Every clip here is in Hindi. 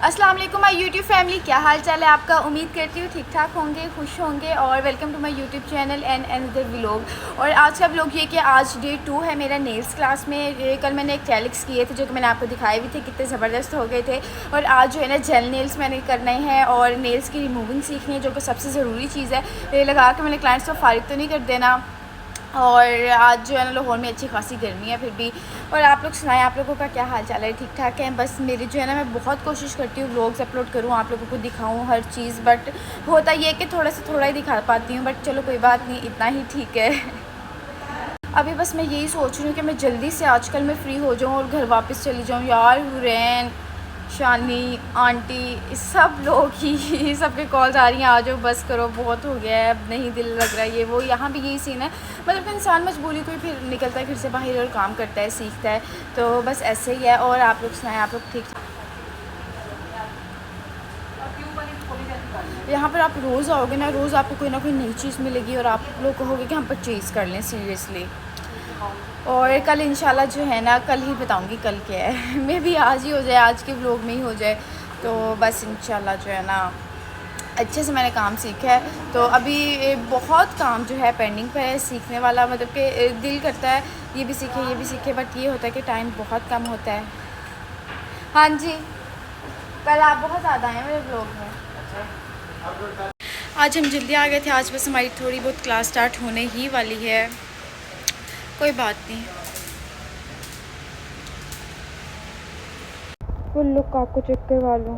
अस्सलाम वालेकुम माय यूट्यूब फैमिली, क्या हाल चाल है आपका। उम्मीद करती हूँ ठीक ठाक होंगे, खुश होंगे। और welcome to my YouTube channel and another vlog. और आज का व्लॉग ये कि आज डे 2 है मेरा नेल्स क्लास में। कल मैंने एक्रेलिक्स किए थे जो कि मैंने आपको दिखाए भी थे, कितने ज़बरदस्त हो गए थे। और आज जो है ना जेल नेल्स मैंने करने हैं और नेल्स की रिमूविंग सीखनी है, जो कि सबसे ज़रूरी चीज़ है। ये लगा के मैंने क्लाइंट्स को फारिग तो नहीं कर देना। और आज जो है ना लाहौर में अच्छी खासी गर्मी है फिर भी। और आप लोग सुनाएं, आप लोगों का क्या हाल चाल है, ठीक ठाक है। बस मेरी जो है ना, मैं बहुत कोशिश करती हूँ व्लॉग्स अपलोड करूँ, आप लोगों को दिखाऊँ हर चीज़, बट होता ये है कि थोड़ा से थोड़ा ही दिखा पाती हूँ। बट चलो कोई बात नहीं, इतना ही ठीक है। अभी बस मैं यही सोच रही हूँ कि मैं जल्दी से आजकल मैं फ़्री हो जाऊँ और घर वापस चली जाऊँ। यार हुरैन, शानी, आंटी, सब लोग ही सबके कॉल्स आ रही हैं, आ जाओ बस करो, बहुत हो गया है, अब नहीं दिल लग रहा है, ये वो। यहाँ भी यही सीन है, मतलब कि इंसान मजबूरी को ही फिर निकलता है घर से बाहर और काम करता है, सीखता है। तो बस ऐसे ही है। और आप लोग सुनाएं, आप लोग ठीक। यहाँ पर आप रोज़ आओगे ना, रोज़ आपको कोई नई चीज़ मिलेगी और आप लोग कहोगे कि हम परचेज़ कर लें सीरियसली। और कल इंशाल्लाह जो है ना, कल ही बताऊंगी कल क्या है। मे भी आज ही हो जाए, आज के व्लॉग में ही हो जाए। तो बस इंशाल्लाह जो है ना, अच्छे से मैंने काम सीखा है। तो अभी बहुत काम जो है पेंडिंग पे है सीखने वाला, मतलब कि दिल करता है ये भी सीखे ये भी सीखे, बट ये होता है कि टाइम बहुत कम होता है। हाँ जी, कल आप बहुत ज़्यादा आए मेरे व्लॉग में। आज हम जल्दी आ गए थे, आज बस हमारी थोड़ी बहुत क्लास स्टार्ट होने ही वाली है। कोई बात नहीं। वो लुक आपको चेक करवा लूँ।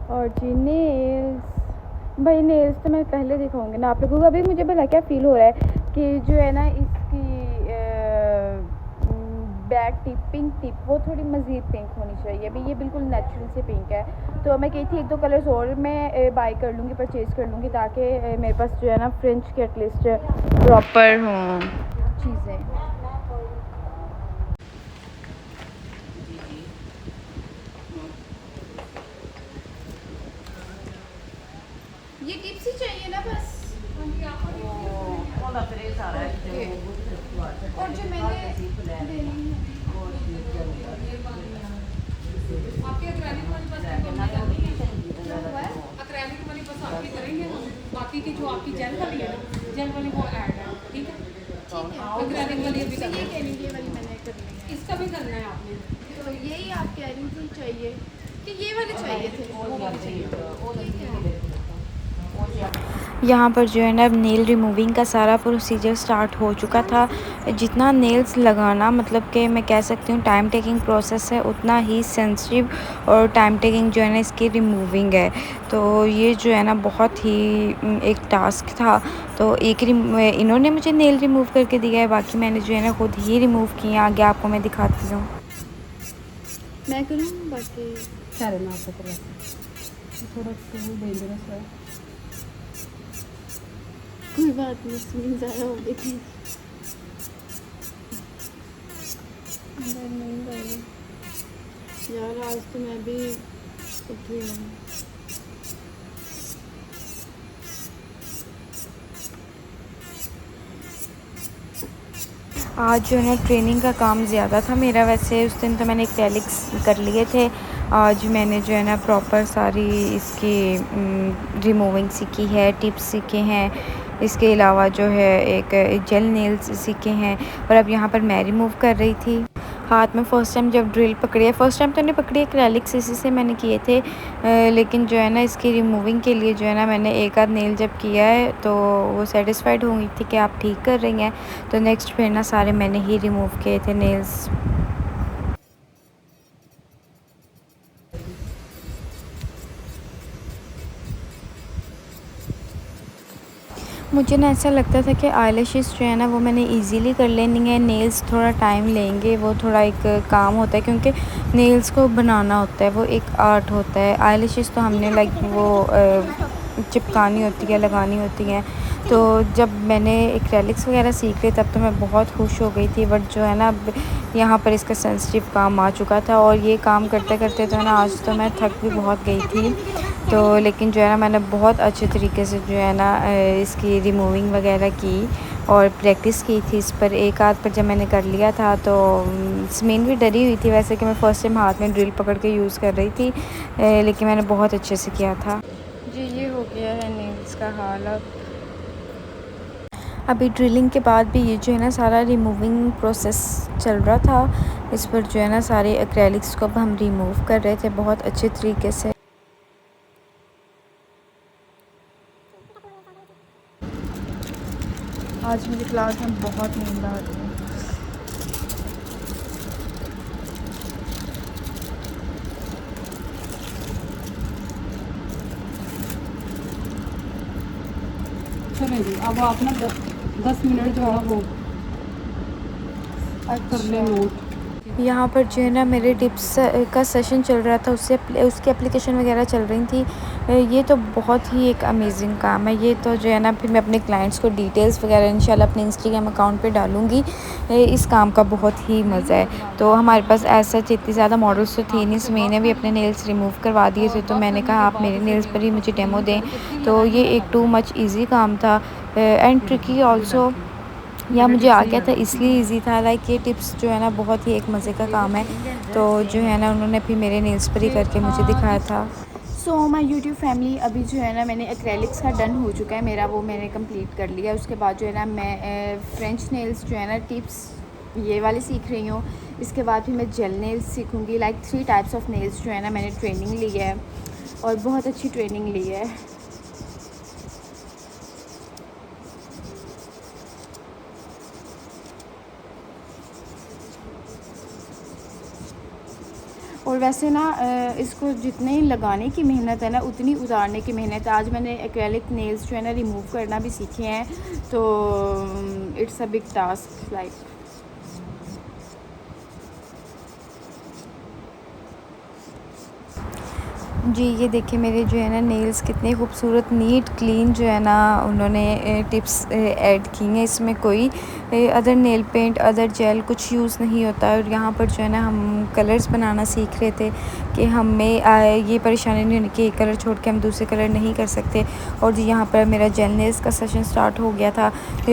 और जी नेल्स, भाई नेल्स तो मैं पहले दिखाऊंगी ना आप लोगों को। अभी मुझे भला क्या फ़ील हो रहा है कि जो है ना इसकी बैक टिप, पिंक टिप, वो थोड़ी मज़ीद पिंक होनी चाहिए। अभी ये बिल्कुल नेचुरल से पिंक है। तो मैं कही थी एक दो कलर्स और मैं बाई कर लूँगी, परचेज़ कर लूँगी, ताकि मेरे पास जो है ना फ्रेंच के एटलीस्ट प्रॉपर हों चीज़ें। ये टिप्स ही चाहिए ना बस। और जो मैंने आपके अक्रैलिक वाली बस अक्रैलिक वाली बस आपकी करेंगे हम। बाकी की जो आपकी जेल वाली है ना, जेल वाली वो ऐड है, ठीक है। ठीक है, अक्रैलिक वाली अभी तो करना ये है, कह रही ये वाली मैंने कर ली है। इसका भी करना है आपने। तो यही आप कह रही थी चाहिए कि ये वाले चाहिए थे, वो वाले चाहिए थे। ठीक है। यहाँ पर जो है ना, अब नेल रिमूविंग का सारा प्रोसीजर स्टार्ट हो चुका था। जितना नेल्स लगाना, मतलब कि मैं कह सकती हूँ टाइम टेकिंग प्रोसेस है, उतना ही सेंसिटिव और टाइम टेकिंग जो है ना इसकी रिमूविंग है। तो ये जो है ना बहुत ही एक टास्क था। तो इन्होंने मुझे नेल रिमूव करके दिया है, बाकी मैंने जो है ना खुद ही रिमूव किए। आगे आपको मैं दिखाती हूँ, मैं करूँ बाकी। थोड़ा डेंजरस है। कोई बात नहीं, स्क्रीन ज़्यादा हो देखिए। यार आज तो मैं भी उठी हूँ। आज जो है ना ट्रेनिंग का काम ज़्यादा था मेरा। वैसे उस दिन तो मैंने एक्रेलिक्स कर लिए थे, आज मैंने जो है ना प्रॉपर सारी इसकी रिमूविंग सीखी है, टिप्स सीखे हैं। इसके अलावा जो है एक जेल नेल्स सीखे हैं। और अब यहाँ पर मैं रिमूव कर रही थी हाथ में। फ़र्स्ट टाइम जब ड्रिल पकड़ी है, फ़र्स्ट टाइम तो नहीं पकड़ी, एक्रेलिक्स इसी से मैंने किए थे। लेकिन जो है ना इसकी रिमूविंग के लिए जो है ना मैंने एक आध नेल जब किया है तो वो सेटिस्फाइड हो गई थी कि आप ठीक कर रही हैं। तो नेक्स्ट फिर ना सारे मैंने ही रिमूव किए थे नेल्स। मुझे ना ऐसा लगता था कि आईलैशेस जो है ना वो मैंने इजीली कर लेनी है, नेल्स थोड़ा टाइम लेंगे, वो थोड़ा एक काम होता है क्योंकि नेल्स को बनाना होता है, वो एक आर्ट होता है। आईलैशेस तो हमने लाइक वो चिपकानी होती है, लगानी होती हैं। तो जब मैंने एक्रेलिक्स वगैरह सीख ली तब तो मैं बहुत खुश हो गई थी। बट जो है ना अब यहाँ पर इसका सेंसिटिव काम आ चुका था और ये काम करते करते तो ना आज तो मैं थक भी बहुत गई थी। तो लेकिन जो है ना मैंने बहुत अच्छे तरीके से जो है ना इसकी रिमूविंग वगैरह की। और प्रैक्टिस की थी इस पर। एक आध पर जब मैंने कर लिया था तो स्मेन भी डरी हुई थी वैसे कि मैं फ़र्स्ट टाइम हाथ में ड्रिल पकड़ के यूज़ कर रही थी, लेकिन मैंने बहुत अच्छे से किया था। जी ये हो गया है नेल्स का हाल। अब अभी ड्रिलिंग के बाद भी ये जो है ना सारा रिमूविंग प्रोसेस चल रहा था। इस पर जो है ना सारे एक्रेलिक्स को अब हम रिमूव कर रहे थे बहुत अच्छे तरीके से। आज मेरी क्लास में बहुत नींद आ रही है। चलें जी, अब आप ना 10 मिनट जो है वो कर लें नोट। यहाँ पर जो है ना मेरे टिप्स का सेशन चल रहा था, उसकी एप्लीकेशन वगैरह चल रही थी। ये तो बहुत ही एक अमेजिंग काम है। ये तो जो है ना फिर मैं अपने क्लाइंट्स को डिटेल्स वगैरह इंशाल्लाह अपने इंस्टाग्राम अकाउंट पे डालूँगी। इस काम का बहुत ही मज़ा है। तो हमारे पास ऐसा इतनी ज़्यादा मॉडल्स तो थी नहीं, मैंने भी अपने नेल्स रिमूव करवा दिए थे। तो मैंने कहा आप मेरे नेल्स पर ही मुझे डेमो दें। तो ये एक टू मच ईजी काम था एंड ट्रिकी ऑल्सो। या मुझे आ गया था इसलिए इजी था। लाइक ये टिप्स जो है ना बहुत ही एक मज़े का काम है। तो जो है ना उन्होंने फिर मेरे नेल्स पर ही करके मुझे दिखाया था। सो माई यूट्यूब फैमिली, अभी जो है ना मैंने एक्रेलिक्स का डन हो चुका है मेरा, वो मैंने कंप्लीट कर लिया। उसके बाद जो है ना मैं फ्रेंच नेल्स जो है ना टिप्स ये वाली सीख रही हूँ। इसके बाद फिर मैं जेल नेल्स सीखूँगी। लाइक 3 टाइप्स ऑफ नेल्स जो है ना मैंने ट्रेनिंग ली है और बहुत अच्छी ट्रेनिंग ली है। और वैसे ना इसको जितने लगाने की मेहनत है ना उतनी उतारने की मेहनत है। आज मैंने एक्रेलिक नेल्स जो है ना रिमूव करना भी सीखे हैं, तो it's a big task like. जी ये देखिए मेरे जो है ना नेल्स कितने खूबसूरत नीट क्लीन जो है ना उन्होंने टिप्स ऐड की हैं। इसमें कोई other nail paint other gel कुछ यूज़ नहीं होता। और यहाँ पर जो है ना हम कलर्स बनाना सीख रहे थे कि हमें ये परेशानी नहीं होनी कि एक कलर छोड़ के हम दूसरे कलर नहीं कर सकते। और जी यहाँ पर मेरा जेल नेल्स का सेशन स्टार्ट हो गया था।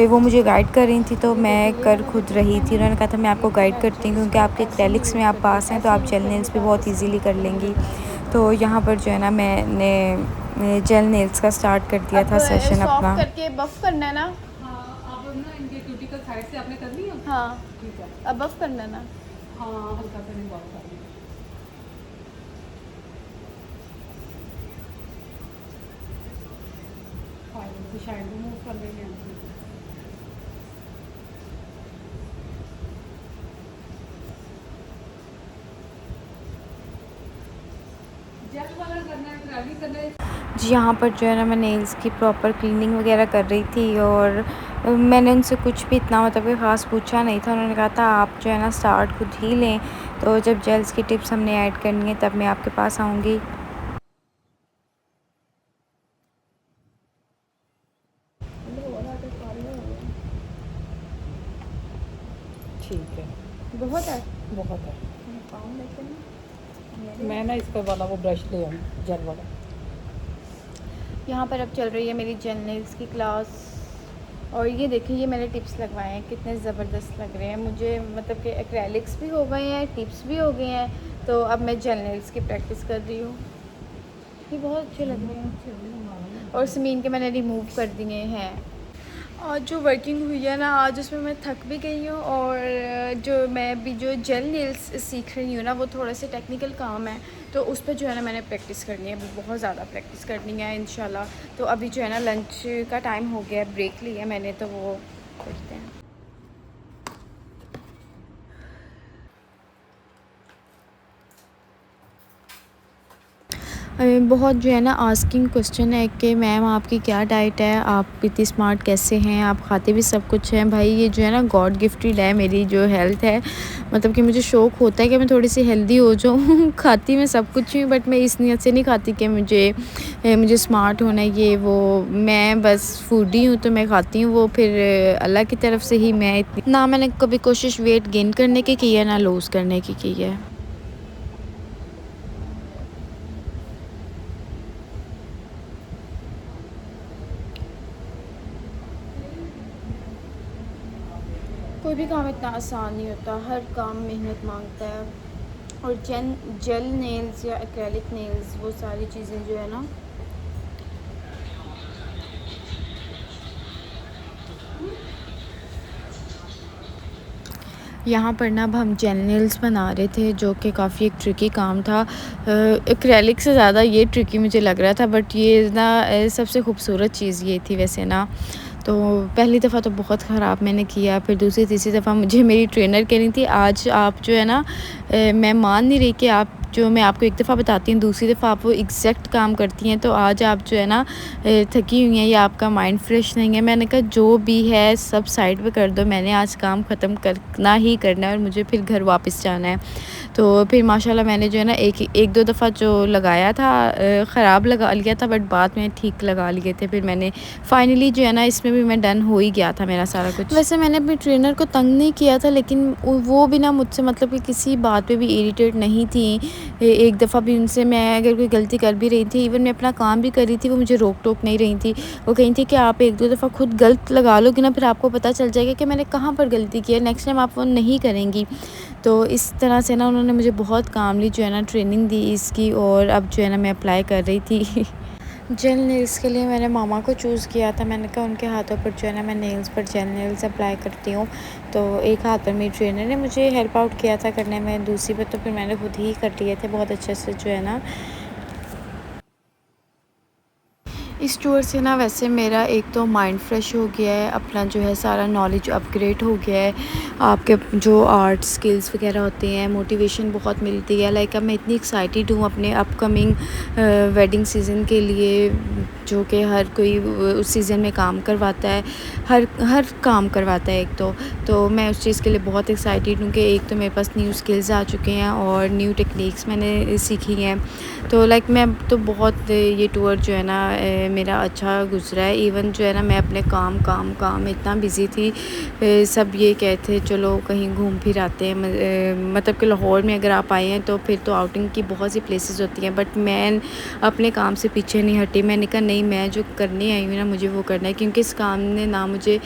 वो मुझे गाइड कर रही थी तो मैं कर खुद रही थी। उन्होंने कहा था मैं आपको गाइड करती हूँ क्योंकि आपके एक्रेलिक्स में आप पास हैं तो आप जेल नेल्स भी बहुत ईजीली कर लेंगी। तो यहाँ पर जो है ना मैंने जेल नेल्स का स्टार्ट कर दिया था सेशन अपना। करके बफ करना है ना। हाँ, अब ना इनके क्यूटिकल साइड से आपने कर लिया? हाँ ठीक है। अब बफ करना है ना। हाँ, हल्का सा रिमूव कर लिया। शायद रिमूव कर रही हैं। जेल वाला करना है, ग्राइंडिंग करना है। जी यहाँ पर जो है ना मैं नेल्स की प्रॉपर क्लीनिंग वगैरह कर रही थी और मैंने उनसे कुछ भी इतना मतलब कि ख़ास पूछा नहीं था। उन्होंने कहा था आप जो है ना स्टार्ट खुद ही लें, तो जब जेल्स की टिप्स हमने ऐड करनी है तब मैं आपके पास आऊँगी। ठीक है, बहुत है। बहुत है। मैं ना इसका वाला वो ब्रश ले आऊँ, जेल वाला। यहाँ पर अब चल रही है मेरी जेल नेल्स की क्लास। और ये देखिए ये मैंने टिप्स लगवाए हैं, कितने ज़बरदस्त लग रहे हैं मुझे। मतलब कि एक्रेलिक्स भी हो गए हैं, टिप्स भी हो गए हैं। तो अब मैं जेल नेल्स की प्रैक्टिस कर रही हूँ। ये बहुत अच्छे लग रहे हैं और स्मीन के मैंने रिमूव कर दिए हैं। आज जो वर्किंग हुई है ना आज उसमें मैं थक भी गई हूँ। और जो मैं भी जो जेल नेल्स सीख रही हूँ ना वो थोड़ा सा टेक्निकल काम है, तो उस पर जो है ना मैंने प्रैक्टिस करनी है, बहुत ज़्यादा प्रैक्टिस करनी है इंशाल्लाह। तो अभी जो है ना लंच का टाइम हो गया, ब्रेक लिया मैंने, तो वो करते हैं। बहुत जो है ना आस्किंग क्वेश्चन है कि मैम आपकी क्या डाइट है, आप इतनी स्मार्ट कैसे हैं, आप खाते भी सब कुछ हैं। भाई ये जो है ना गॉड गिफ्टेड है मेरी जो हेल्थ है। मतलब कि मुझे शौक़ होता है कि मैं थोड़ी सी हेल्दी हो जाऊँ खाती मैं सब कुछ हूँ बट मैं इस नीयत से नहीं खाती कि मुझे स्मार्ट होना है ये वो। मैं बस फूडी हूँ तो मैं खाती हूँ वो, फिर अल्लाह की तरफ से ही मैं इतनी ना मैंने कभी कोशिश वेट गेन करने की है ना लूज़ करने की है। कोई भी काम इतना आसान नहीं होता, हर काम मेहनत मांगता है। और जेल नेल्स या एक्रेलिक नेल्स, वो सारी चीज़ें जो है ना, यहाँ पर ना अब हम जेल नेल्स बना रहे थे, जो कि काफ़ी एक ट्रिकी काम था। एक्रेलिक से ज़्यादा ये ट्रिकी मुझे लग रहा था, बट ये ना सबसे खूबसूरत चीज़ ये थी वैसे ना। तो पहली दफ़ा तो बहुत ख़राब मैंने किया, फिर दूसरी तीसरी दफ़ा मुझे मेरी ट्रेनर कह रही थी आज आप जो है ना, मैं मान नहीं रही कि आप जो मैं आपको एक दफ़ा बताती हूँ दूसरी दफ़ा आप वो एग्जैक्ट काम करती हैं, तो आज आप जो है ना थकी हुई हैं या आपका माइंड फ्रेश नहीं है। मैंने कहा जो भी है सब साइड पे कर दो, मैंने आज काम ख़त्म करना ही करना है और मुझे फिर घर वापस जाना है। तो फिर माशाल्लाह मैंने जो है ना एक दो दफ़ा जो लगाया था ख़राब लगा लिया था, बट बाद में ठीक लगा लिए थे। फिर मैंने फाइनली जो है ना इसमें भी मैं डन हो ही गया था मेरा सारा कुछ। वैसे मैंने अपने ट्रेनर को तंग नहीं किया था, लेकिन वो भी ना मुझसे मतलब कि किसी बात पे भी इरिटेट नहीं थी। एक दफ़ा भी उनसे मैं अगर कोई गलती कर भी रही थी, इवन मैं अपना काम भी कर रही थी, वो मुझे रोक टोक नहीं रही थी। वो कही थी कि आप एक दो दफ़ा खुद गलत लगा लोगे ना, फिर आपको पता चल जाएगा कि मैंने कहाँ पर गलती की है, नेक्स्ट टाइम आप वो नहीं करेंगी। तो इस तरह से ना उन्होंने मुझे बहुत कामली जो है ना ट्रेनिंग दी इसकी, और अब जो है ना मैं अप्लाई कर रही थी। जेल नेल्स के लिए मैंने मामा को चूज़ किया था। मैंने कहा उनके हाथों पर जो है ना मैं नेल्स पर जेल नेल्स अप्लाई करती हूँ। तो एक हाथ पर मेरी ट्रेनर ने मुझे हेल्प आउट किया था करने में, दूसरी पर तो फिर मैंने खुद ही कर लिए थे बहुत अच्छे से जो है ना। इस टूर से ना वैसे मेरा एक तो माइंड फ्रेश हो गया है, अपना जो है सारा नॉलेज अपग्रेड हो गया है। आपके जो आर्ट स्किल्स वगैरह होते हैं, मोटिवेशन बहुत मिलती है। लाइक अब मैं इतनी एक्साइटेड हूँ अपने अपकमिंग वेडिंग सीज़न के लिए, जो कि हर कोई उस सीज़न में काम करवाता है, हर काम करवाता है एक तो मैं उस चीज़ के लिए बहुत एक्साइटेड हूँ कि एक तो मेरे पास न्यू स्किल्स आ चुके हैं और न्यू टेक्निक्स मैंने सीखी हैं। तो लाइक मैं तो बहुत ये टूर जो है ना मेरा अच्छा गुजरा है। इवन जो है ना मैं अपने काम में इतना बिज़ी थी, सब ये कहते चलो कहीं घूम फिर आते हैं। मतलब कि लाहौर में अगर आप आए हैं तो फिर तो आउटिंग की बहुत सी प्लेसेस होती हैं, बट मैं अपने काम से पीछे नहीं हटी। मैंने कहा नहीं, मैं जो करने आई हूँ ना मुझे वो करना है, क्योंकि इस काम ने ना मुझे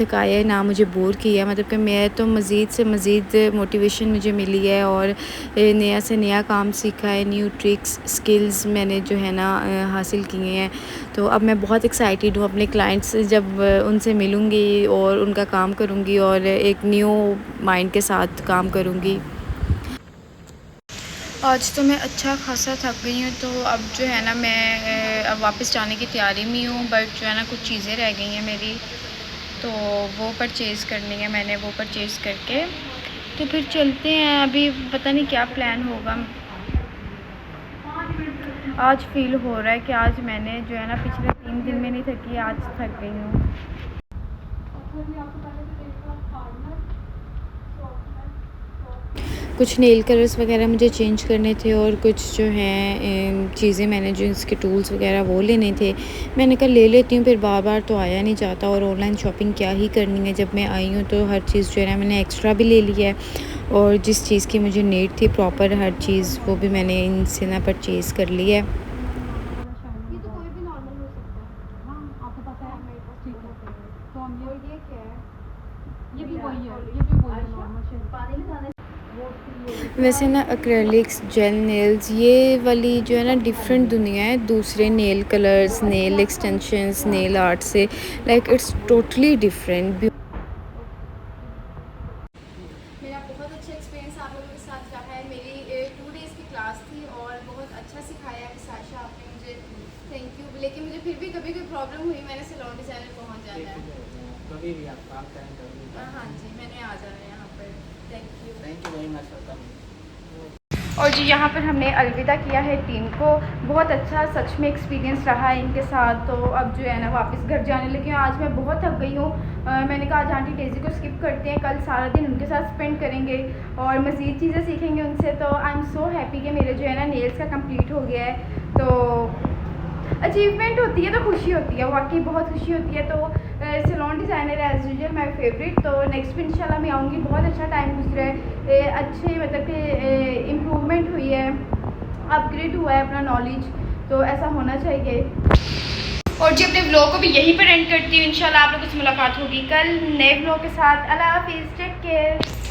थकाया है ना मुझे बोर किया। मतलब कि मैं तो मज़ीद से मज़ीद मोटिवेशन मुझे मिली है और नया से नया काम सीखा है, न्यू ट्रिक्स स्किल्स मैंने जो है ना हासिल किए हैं। तो अब मैं बहुत एक्साइटेड हूँ अपने क्लाइंट्स जब उनसे मिलूँगी और उनका काम करूँगी और एक न्यू माइंड के साथ काम करूँगी। आज तो मैं अच्छा खासा थक गई हूँ, तो अब जो है ना मैं अब वापस जाने की तैयारी में हूँ, बट जो है ना कुछ चीज़ें रह गई हैं मेरी, तो वो परचेज़ करनी है मैंने। वो परचेज़ करके तो फिर चलते हैं। अभी पता नहीं क्या प्लान होगा। आज फ़ील हो रहा है कि आज मैंने जो है ना पिछले 3 दिन में नहीं थकी, आज थक गई हूँ। कुछ नेल कलर्स वगैरह मुझे चेंज करने थे और कुछ जो हैं चीज़ें मैंने जो इसके टूल्स वगैरह वो लेने थे। मैंने कहा ले लेती हूँ, फिर बार बार तो आया नहीं जाता और ऑनलाइन शॉपिंग क्या ही करनी है। जब मैं आई हूँ तो हर चीज़ जो है ना मैंने एक्स्ट्रा भी ले लिया है, और जिस चीज़ की मुझे नीड थी प्रॉपर हर चीज़, वो भी मैंने इनसे ना परचेज़ कर ली है। ये तो कोई भी नॉर्मल हो सकता है। हाँ, आपको पता है मेरे पास ठीक है। तो हम ये क्या है? ये भी वही है, ये भी वही है नॉर्मल शेड। पानी में जाने वैसे ना एक्रेलिक्स जेल नेल्स ये वाली जो है ना डिफरेंट दुनिया है दूसरे nail colours, nail extensions, nail art से। Like it's totally different. मेरा बहुत अच्छा एक्सपीरियंस आप लोगों के साथ रहा है। मेरी 2 डेज़ की क्लास थी और बहुत अच्छा सिखाया है साशा आपने मुझे, थैंक यू। लेकिन मुझे फिर भी कभी कोई प्रॉब्लम हुई मैंने सैलून डिज़ाइनर पहुंच जाना है। कभी भी आप काम करें कभी भी। हाँ जी, मैंने आ जाना है यहाँ पर। Thank you very much welcome. और जी यहाँ पर हमने अलविदा किया है टीम को। बहुत अच्छा सच में एक्सपीरियंस रहा है इनके साथ। तो अब जो है ना वापस घर जाने लगी हूँ। आज मैं बहुत थक गई हूँ। मैंने कहा आज आंटी डेज़ी को स्किप करते हैं, कल सारा दिन उनके साथ स्पेंड करेंगे और मज़ीद चीज़ें सीखेंगे उनसे। तो आई एम सो हैप्पी कि मेरे जो है ना नेल्स का कंप्लीट हो गया है। तो अचीवमेंट होती है तो खुशी होती है, वाकई बहुत खुशी होती है। तो salon designer as usual my favourite. तो नेक्स्ट भी इंशाल्लाह मैं आऊँगी। बहुत अच्छा टाइम गुजरा है, अच्छे मतलब कि इम्प्रूवमेंट हुई है, अपग्रेड हुआ है अपना नॉलेज, तो ऐसा होना चाहिए। और जी अपने व्लॉग को भी यहीं पर एंड करती हूँ। इंशाल्लाह आप लोगों से मुलाकात होगी कल नए व्लॉग के साथ। अल्लाह हाफिज़, टेक केयर।